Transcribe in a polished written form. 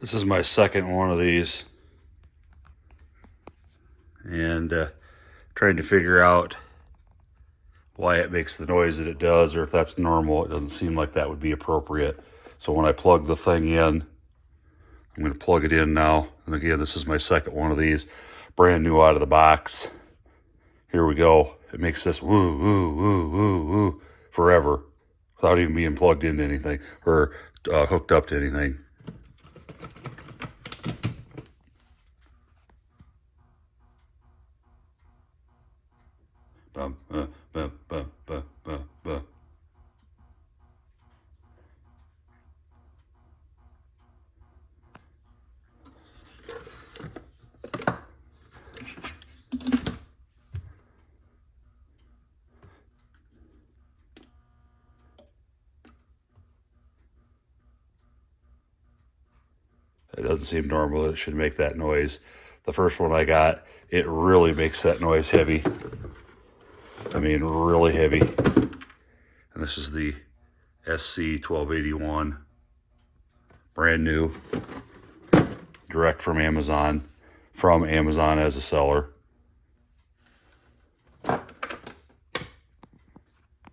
This is my second one of these, and trying to figure out why it makes the noise that it does, or if that's normal. It doesn't seem like that would be appropriate. So when I plug the thing in, I'm going to plug it in now. And again, this is my second one of these, brand new out of the box. Here we go. It makes this woo, woo, woo, woo, woo forever without even being plugged into anything or hooked up to anything. Bum, bum, bum, bum, bum, bum. It doesn't seem normal that it should make that noise. The first one I got, it really makes that noise heavy. I mean, really heavy. And this is the mc1281, brand new, direct from Amazon as a seller.